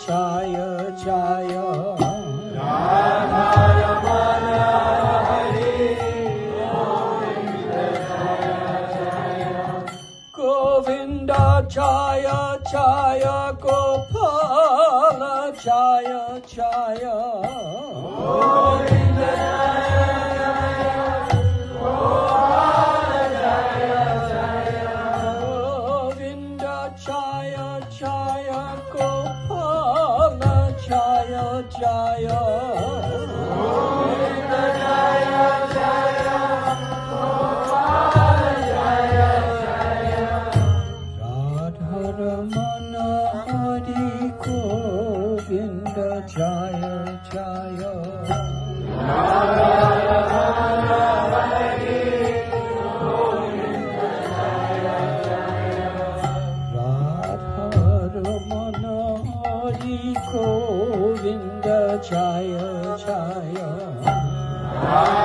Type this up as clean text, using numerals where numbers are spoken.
Jaya Jaya Radha Ramana Hari Govinda Jaya Jaya Gopala Jaya Jaya Govinda Govinda Jaya Jaya Gopala Jaya Jaya Govinda Jaya Jaya Gopala Jaya Jaya Radha Ramana Hari Govinda Jaya Jaya Radha Ramana Hari Radha Ramana Hari Govinda Jaya Jaya Radha